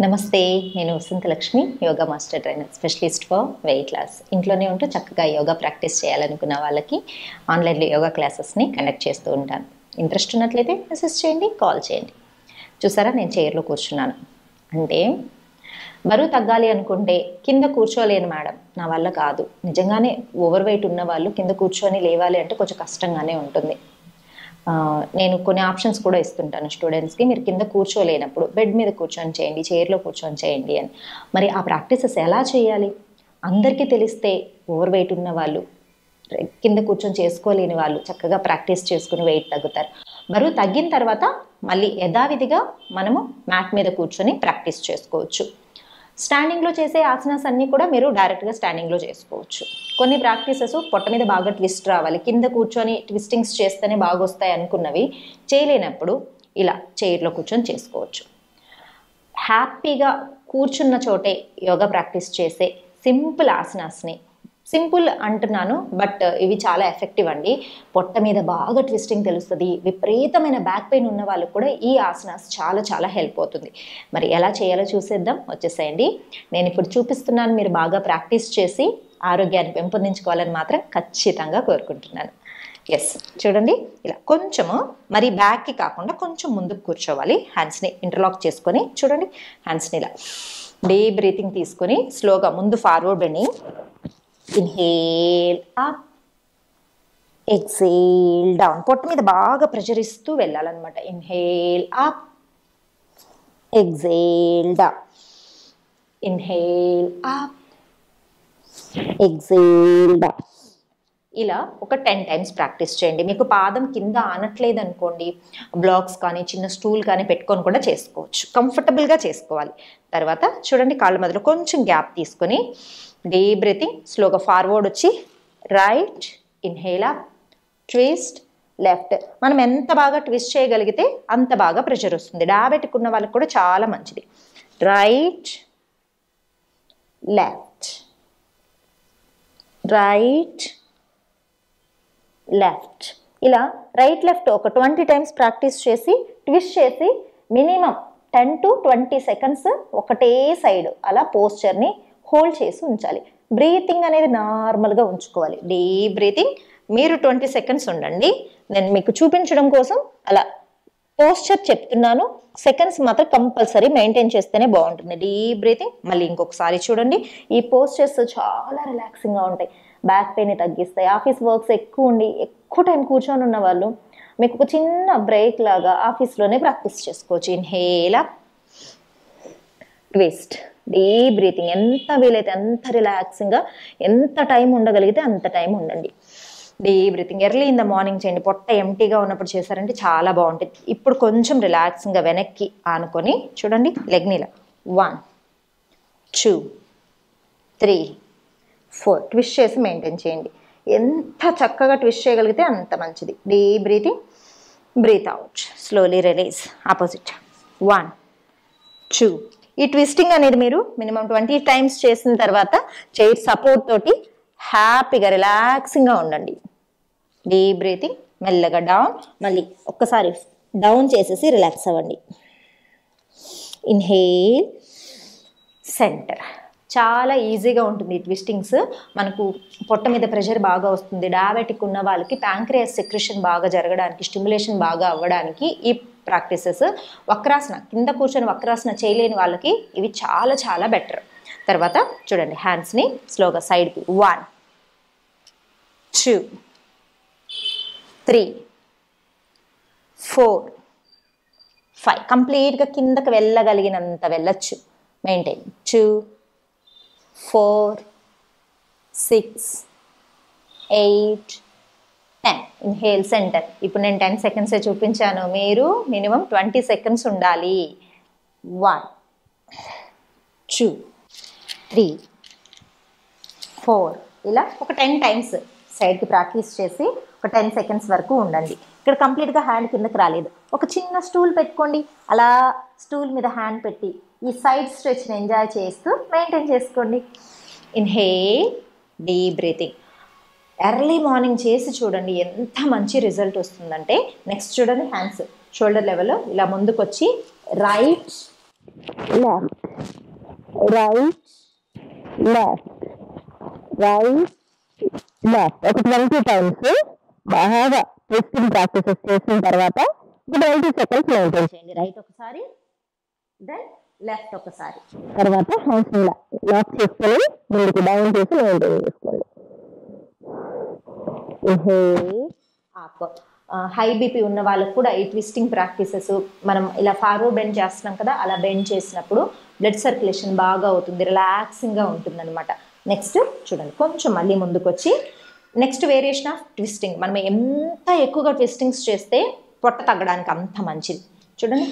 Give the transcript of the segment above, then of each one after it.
నమస్తే, నేను Vasantha Lakshmi, yoga master trainer, specialist for weight loss. ఇంట్లోనే ఉంటూ చక్కగా యోగా ప్రాక్టీస్ చేయాలనుకున్న వాళ్ళకి ఆన్లైన్లో యోగా క్లాసెస్ని కండక్ట్ చేస్తూ ఉంటాను. ఇంట్రెస్ట్ ఉన్నట్లయితే మెసేజ్ చేయండి, కాల్ చేయండి. చూసారా, నేను చైర్లో కూర్చున్నాను. అంటే బరువు తగ్గాలి అనుకుంటే కింద కూర్చోలేను మేడం, నా వల్ల కాదు. నిజంగానే ఓవర్ వెయిట్ ఉన్న వాళ్ళు కింద కూర్చొని లేవాలి అంటే కొంచెం కష్టంగానే ఉంటుంది. నేను కొన్ని ఆప్షన్స్ కూడా ఇస్తుంటాను స్టూడెంట్స్కి. మీరు కింద కూర్చోలేనప్పుడు బెడ్ మీద కూర్చొని చేయండి, చైర్లో కూర్చొని చేయండి అని. మరి ఆ ప్రాక్టీసెస్ ఎలా చేయాలి? అందరికీ తెలిస్తే ఓవర్ వెయిట్ ఉన్న వాళ్ళు, కింద కూర్చొని చేసుకోలేని వాళ్ళు చక్కగా ప్రాక్టీస్ చేసుకుని వెయిట్ తగ్గుతారు. బరువు తగ్గిన తర్వాత మళ్ళీ యథావిధిగా మనము మ్యాట్ మీద కూర్చొని ప్రాక్టీస్ చేసుకోవచ్చు. స్టాండింగ్లో చేసే ఆసనాస్ అన్నీ కూడా మీరు డైరెక్ట్గా స్టాండింగ్లో చేసుకోవచ్చు. కొన్ని ప్రాక్టీసెస్ పొట్ట మీద బాగా ట్విస్ట్ రావాలి, కింద కూర్చొని ట్విస్టింగ్స్ చేస్తేనే బాగా వస్తాయి అనుకున్నవి చేయలేనప్పుడు ఇలా చైర్లో కూర్చొని చేసుకోవచ్చు. హ్యాపీగా కూర్చున్న చోటే యోగా ప్రాక్టీస్ చేసే సింపుల్ ఆసనాస్ని, సింపుల్ అంటున్నాను బట్ ఇవి చాలా ఎఫెక్టివ్ అండి. పొట్ట మీద బాగా ట్విస్టింగ్ తెలుస్తుంది. విపరీతమైన బ్యాక్ పెయిన్ ఉన్న వాళ్ళకు కూడా ఈ ఆసనాస్ చాలా చాలా హెల్ప్ అవుతుంది. మరి ఎలా చేయాలో చూసేద్దాం, వచ్చేసేయండి. నేను ఇప్పుడు చూపిస్తున్నాను, మీరు బాగా ప్రాక్టీస్ చేసి ఆరోగ్యాన్ని పెంపొందించుకోవాలని మాత్రం ఖచ్చితంగా కోరుకుంటున్నాను. ఎస్, చూడండి, ఇలా కొంచెము మరి బ్యాక్కి కాకుండా కొంచెం ముందుకు కూర్చోవాలి. హ్యాండ్స్ని ఇంటర్లాక్ చేసుకొని చూడండి, హ్యాండ్స్ని ఇలా డీప్ బ్రీతింగ్ తీసుకొని స్లోగా ముందు forward bending. Inhale up, exhale down. పొట్ట మీద బాగా ప్రెషర్ ఇస్తూ వెళ్ళాలన్నమాట. Inhale up, exhale down. Inhale up, exhale down. ఇలా ఒక 10 టైమ్స్ ప్రాక్టీస్ చేయండి. మీకు పాదం కింద ఆనట్లేదు అనుకోండి, బ్లాక్స్ కానీ చిన్న స్టూల్ కానీ పెట్టుకొని కూడా చేసుకోవచ్చు. కంఫర్టబుల్గా చేసుకోవాలి. తర్వాత చూడండి, కాళ్ళ మధ్యలో కొంచెం గ్యాప్ తీసుకొని డీప్ బ్రీతింగ్, స్లోగా ఫార్వర్డ్ వచ్చి right, inhale up, twist left. మనం ఎంత బాగా ట్విస్ట్ చేయగలిగితే అంత బాగా ప్రెషర్ వస్తుంది. డయాబెటిక్ ఉన్న వాళ్ళకి కూడా చాలా మంచిది. Right, left, right, left. ఇలా రైట్ లెఫ్ట్ ఒక 20 టైమ్స్ ప్రాక్టీస్ చేసి ట్విస్ట్ చేసి మినిమం 10 to 20 సెకండ్స్ ఒకటే సైడ్ అలా పోస్చర్ని హోల్డ్ చేసి ఉంచాలి. బ్రీతింగ్ అనేది నార్మల్గా ఉంచుకోవాలి. డీప్ బ్రీతింగ్ మీరు 20 సెకండ్స్ ఉండండి. నేను మీకు చూపించడం కోసం అలా పోస్చర్ చెప్తున్నాను. సెకండ్స్ మాత్రం కంపల్సరీ మెయింటైన్ చేస్తేనే బాగుంటుంది. Deep breathing. మళ్ళీ ఇంకొకసారి చూడండి. ఈ పోస్చర్స్ చాలా రిలాక్సింగ్గా ఉంటాయి, బ్యాక్ పెయిన్ తగ్గిస్తాయి. ఆఫీస్ వర్క్స్ ఎక్కువ ఉండి ఎక్కువ టైం కూర్చొని ఉన్న వాళ్ళు మీకు ఒక చిన్న బ్రేక్ లాగా ఆఫీస్లోనే ప్రాక్టీస్ చేసుకోవచ్చు. Inhale up, twist, deep breathing. ఎంత వీలైతే అంత రిలాక్సింగ్గా, ఎంత టైం ఉండగలిగితే అంత టైం ఉండండి. Deep breathing early in the morning చేయండి. పొట్ట ఎంటీగా ఉన్నప్పుడు చేశారంటే చాలా బాగుంటుంది. ఇప్పుడు కొంచెం రిలాక్సింగ్గా వెనక్కి ఆనుకొని చూడండి, లెగ్ని ఇలా 1 2 3 4 ట్విస్ట్ చేసి మెయింటైన్ చేయండి. ఎంత చక్కగా ట్విస్ట్ చేయగలిగితే అంత మంచిది. Deep breathing, breathe out, slowly release. Opposite 1 2. ఈ ట్విస్టింగ్ అనేది మీరు మినిమం 20 టైమ్స్ చేసిన తర్వాత చైర్ సపోర్ట్ తోటి హ్యాపీగా రిలాక్సింగ్గా ఉండండి. డీప్ బ్రీతింగ్, మెల్లగా డౌన్. మళ్ళీ ఒక్కసారి డౌన్ చేసేసి రిలాక్స్ అవ్వండి. Inhale, centre. చాలా ఈజీగా ఉంటుంది ట్విస్టింగ్స్. మనకు పొట్ట మీద ప్రెషర్ బాగా వస్తుంది. డయాబెటిక్ ఉన్న వాళ్ళకి ప్యాంక్రియాస్ సెక్రెషన్ బాగా జరగడానికి, స్టిమ్యులేషన్ బాగా అవ్వడానికి ఈ ప్రాక్టీసెస్. వక్రాసన, కింద కూర్చొని వక్రాసన చేయలేని వాళ్ళకి ఇవి చాలా చాలా బెటర్. తర్వాత చూడండి, హ్యాండ్స్ని స్లోగా సైడ్కి 1 2 3 4 5. కంప్లీట్గా కిందకి వెళ్ళగలిగినంత వెళ్ళచ్చు. మెయింటైన్ 2 4 6 8 10. Inhale, centre. ఇప్పుడు నేను 10 సెకండ్సే చూపించాను, మీరు మినిమం 20 సెకండ్స్ ఉండాలి. 1 2 3 4. ఇలా ఒక 10 టైమ్స్ సైడ్కి ప్రాక్టీస్ చేసి ఒక 10 సెకండ్స్ వరకు ఉండండి. ఇక్కడ కంప్లీట్గా హ్యాండ్ కిందకి రాలేదు, ఒక చిన్న స్టూల్ పెట్టుకోండి. అలా స్టూల్ మీద హ్యాండ్ పెట్టి ఈ సైడ్ స్ట్రెచ్ని ఎంజాయ్ చేస్తూ మెయింటైన్ చేసుకోండి. Inhale, deep breathing. Early morning చేసి చూడండి ఎంత మంచి రిజల్ట్ వస్తుందంటే. నెక్స్ట్ చూడండి, హ్యాండ్స్ షోల్డర్ లెవెల్లో ఇలా ముందుకు వచ్చి right, left, right left right left ఒక 20 టైమ్స్ బాగా ట్విస్టింగ్ ప్రాక్టీసెస్ చేసిన తర్వాత 20 సెకండ్స్ మెయింటైన్ చేయండి. రైట్ ఒకసారి, దెన్ లెఫ్ట్ ఒకసారి, తర్వాత హ్యాండ్స్ లాక్ చేసుకొని ముందుకు డౌన్ చేసి మెయింటైన్ చేసుకోండి. హై బీపీ ఉన్న వాళ్ళకు కూడా ఈ ట్విస్టింగ్ ప్రాక్టీసెస్ మనం ఇలా ఫార్వర్డ్ బెండ్ చేస్తున్నాం కదా, అలా బెండ్ చేసినప్పుడు బ్లడ్ సర్క్యులేషన్ బాగా అవుతుంది, రిలాక్సింగ్గా ఉంటుంది అనమాట. నెక్స్ట్ చూడండి, కొంచెం మళ్ళీ ముందుకు వచ్చి నెక్స్ట్ వేరియేషన్ ఆఫ్ ట్విస్టింగ్. మనం ఎంత ఎక్కువగా ట్విస్టింగ్స్ చేస్తే పొట్ట తగ్గడానికి అంత మంచిది. చూడండి,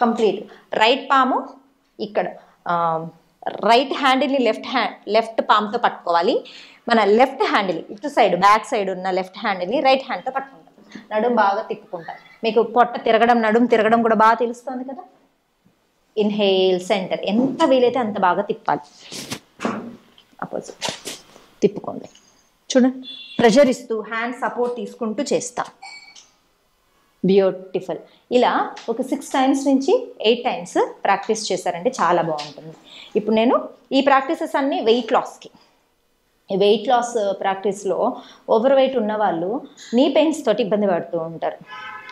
కంప్లీట్ రైట్ పాము ఇక్కడ, రైట్ హ్యాండిల్ని లెఫ్ట్ పామ్తో పట్టుకోవాలి. మన లెఫ్ట్ హ్యాండిల్ ఇటు సైడ్ బ్యాక్ సైడ్ ఉన్న లెఫ్ట్ హ్యాండిల్ని రైట్ హ్యాండ్తో పట్టుకుంటాం. నడుము బాగా తిప్పుకుంటాం. మీకు పొట్ట తిరగడం, నడుము తిరగడం కూడా బాగా తెలుస్తుంది కదా. ఇన్హేల్ సెంటర్, ఎంత వీలైతే అంత బాగా తిప్పాలి. అపోజిట్ తిప్పుకోండి. చూడండి, ప్రెషర్ ఇస్తూ హ్యాండ్ సపోర్ట్ తీసుకుంటూ చేస్తాం. బ్యూటిఫుల్. ఇలా ఒక 6 టైమ్స్ నుంచి 8 టైమ్స్ ప్రాక్టీస్ చేశారంటే చాలా బాగుంటుంది. ఇప్పుడు నేను ఈ ప్రాక్టీసెస్ అన్నీ వెయిట్ లాస్కి. ఈ వెయిట్ లాస్ ప్రాక్టీస్లో ఓవర్ వెయిట్ ఉన్న వాళ్ళు నీ పెయిన్స్ తోటి ఇబ్బంది పడుతూ ఉంటారు.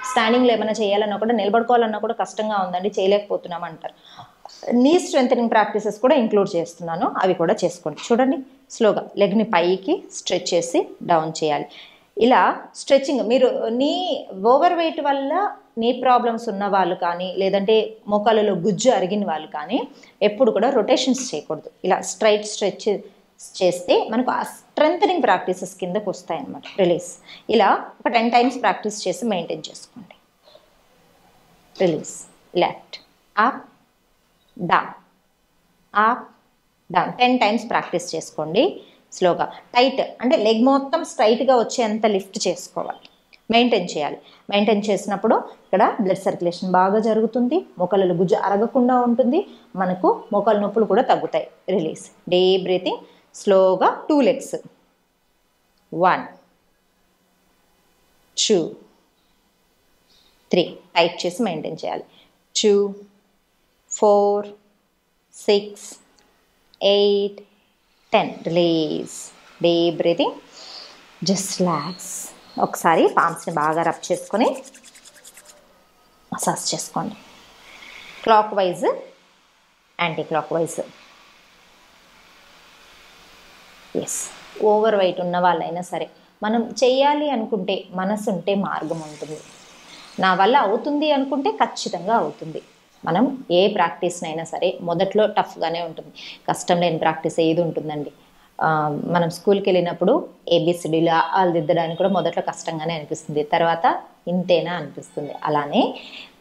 స్టాండింగ్లో ఏమైనా చేయాలన్నా కూడా, నిలబడుకోవాలన్నా కూడా కష్టంగా ఉందండి, చేయలేకపోతున్నాం అంటారు. నీ స్ట్రెంథనింగ్ ప్రాక్టీసెస్ కూడా ఇంక్లూడ్ చేస్తున్నాను, అవి కూడా చేసుకోండి. చూడండి, స్లోగా లెగ్ని పైకి స్ట్రెచ్ చేసి డౌన్ చేయాలి. ఇలా స్ట్రెచ్చింగ్, మీరు నీ ఓవర్ వెయిట్ వల్ల నీ ప్రాబ్లమ్స్ ఉన్న వాళ్ళు కానీ, లేదంటే మోకాళ్ళలో గుజ్జు అరిగిన వాళ్ళు కానీ ఎప్పుడు కూడా రొటేషన్స్ చేయకూడదు. ఇలా స్ట్రైట్ స్ట్రెచ్ చేస్తే మనకు ఆ స్ట్రెంథనింగ్ ప్రాక్టీసెస్ కిందకు వస్తాయి అన్నమాట. రిలీజ్. ఇలా ఒక 10 టైమ్స్ ప్రాక్టీస్ చేసి మెయింటైన్ చేసుకోండి. Release. Left, up, down, up, down. 10 times practice చేసుకోండి. స్లోగా టైట్, అంటే లెగ్ మొత్తం స్ట్రైట్గా వచ్చేంత లిఫ్ట్ చేసుకోవాలి, మెయింటైన్ చేయాలి. మెయింటైన్ చేసినప్పుడు ఇక్కడ బ్లడ్ సర్క్యులేషన్ బాగా జరుగుతుంది, మోకాళ్ళలో గుజ్జు అరగకుండా ఉంటుంది, మనకు మోకాళ్ళ నొప్పులు కూడా తగ్గుతాయి. రిలీజ్. Deep breathing. స్లోగా 2 లెగ్స్. 1 2 3 టైట్ చేసి మెయింటైన్ చేయాలి. 2 4 6 8 10. Release. Deep breathing. Just relax. ఒకసారి పామ్స్ని బాగా రబ్ చేసుకొని మసాజ్ చేసుకోండి. Clockwise, anticlockwise yes. ఎస్, ఓవర్ వెయిట్ ఉన్న వాళ్ళైనా సరే మనం చేయాలి అనుకుంటే, మనసు ఉంటే మార్గం ఉంటుంది. నా వల్ల అవుతుంది అనుకుంటే ఖచ్చితంగా అవుతుంది. మనం ఏ ప్రాక్టీస్నైనా సరే మొదట్లో టఫ్గానే ఉంటుంది, కష్టం లేని ప్రాక్టీస్ ఏది ఉంటుందండి. మనం స్కూల్కి వెళ్ళినప్పుడు ఏబిసిడీలు వాళ్ళు దిద్దడానికి కూడా మొదట్లో కష్టంగానే అనిపిస్తుంది, తర్వాత ఇంతేనా అనిపిస్తుంది. అలానే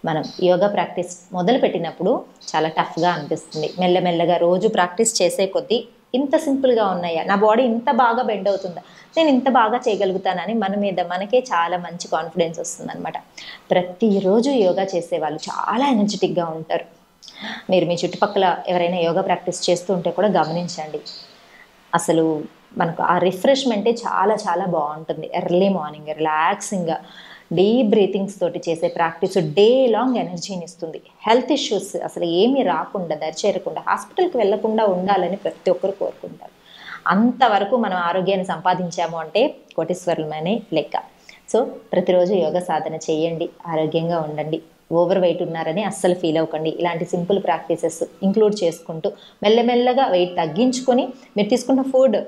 మనం యోగా ప్రాక్టీస్ మొదలు పెట్టినప్పుడు చాలా టఫ్గా అనిపిస్తుంది. మెల్లమెల్లగా రోజు ప్రాక్టీస్ చేసే కొద్దీ ఇంత సింపుల్గా ఉన్నాయా, నా బాడీ ఇంత బాగా బెండ్ అవుతుందా, నేను ఇంత బాగా చేయగలుగుతానని మన మీద మనకే చాలా మంచి కాన్ఫిడెన్స్ వస్తుంది అనమాట. ప్రతిరోజు యోగా చేసేవాళ్ళు చాలా ఎనర్జెటిక్గా ఉంటారు. మీరు మీ చుట్టుపక్కల ఎవరైనా యోగా ప్రాక్టీస్ చేస్తూ ఉంటే కూడా గమనించండి. అసలు మనకు ఆ రిఫ్రెష్మెంటే చాలా చాలా బాగుంటుంది. ఎర్లీ మార్నింగ్ రిలాక్సింగ్గా డీప్ బ్రీతింగ్స్ తోటి చేసే ప్రాక్టీస్ డే లాంగ్ ఎనర్జీని ఇస్తుంది. హెల్త్ ఇష్యూస్ అసలు ఏమీ రాకుండా, దరిచేరకుండా, హాస్పిటల్కి వెళ్లకుండా ఉండాలని ప్రతి ఒక్కరు కోరుకుంటారు. అంతవరకు మనం ఆరోగ్యాన్ని సంపాదించాము అంటే కోటీశ్వరులమనే లెక్క. సో ప్రతిరోజు యోగా సాధన చేయండి, ఆరోగ్యంగా ఉండండి. ఓవర్ వెయిట్ ఉన్నారని అస్సలు ఫీల్ అవ్వకండి. ఇలాంటి సింపుల్ ప్రాక్టీసెస్ ఇంక్లూడ్ చేసుకుంటూ మెల్లమెల్లగా వెయిట్ తగ్గించుకొని, మీరు తీసుకున్న ఫుడ్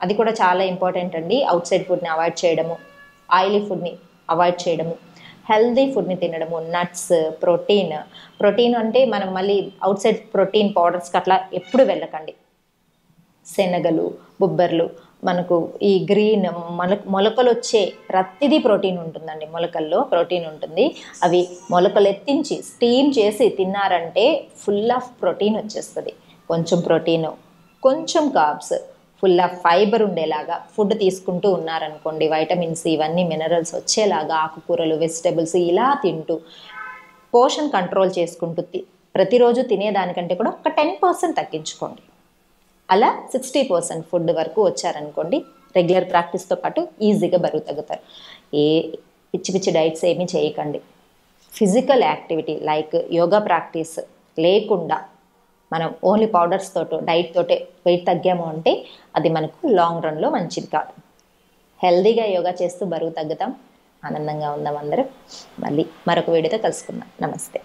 అది కూడా చాలా ఇంపార్టెంట్ అండి. అవుట్ సైడ్ ఫుడ్ని అవాయిడ్ చేయడము, ఆయిలీ ఫుడ్ని అవాయిడ్ చేయడము, హెల్దీ ఫుడ్ని తినడము, నట్స్, ప్రోటీన్ అంటే మనం మళ్ళీ అవుట్ సైడ్ ప్రోటీన్ పౌడర్స్కి అట్లా ఎప్పుడు వెళ్ళకండి. శనగలు, బొబ్బర్లు, మనకు ఈ గ్రీన్ మొలకలు వచ్చే ప్రతిదీ ప్రోటీన్ ఉంటుందండి. మొలకల్లో ప్రోటీన్ ఉంటుంది. అవి మొలకలు ఎత్తించి స్టీమ్ చేసి తిన్నారంటే ఫుల్ ఆఫ్ ప్రోటీన్ వచ్చేస్తుంది. కొంచెం ప్రోటీను, కొంచెం కార్బ్స్, ఫుల్ ఆఫ్ ఫైబర్ ఉండేలాగా ఫుడ్ తీసుకుంటూ ఉన్నారనుకోండి, వైటమిన్స్ ఇవన్నీ మినరల్స్ వచ్చేలాగా ఆకుకూరలు, వెజిటబుల్స్ ఇలా తింటూ పోషన్ కంట్రోల్ చేసుకుంటూ ప్రతిరోజు తినేదానికంటే కూడా ఒక 10% తగ్గించుకోండి. అలా 60% ఫుడ్ వరకు వచ్చారనుకోండి, రెగ్యులర్ ప్రాక్టీస్తో పాటు ఈజీగా బరువు తగ్గుతారు. ఏ పిచ్చి పిచ్చి డైట్స్ ఏమీ చేయకండి. Physical activity like yoga practice లేకుండా మనం ఓన్లీ పౌడర్స్ తోటో డైట్ తోటే వెయిట్ తగ్గాము అంటే అది మనకు లాంగ్ రన్లో మంచిది కాదు. హెల్దీగా యోగా చేస్తూ బరువు తగ్గుతాం, ఆనందంగా ఉందాం అందరం. మళ్ళీ మరొక వీడియోతో కలుసుకుందాం. నమస్తే.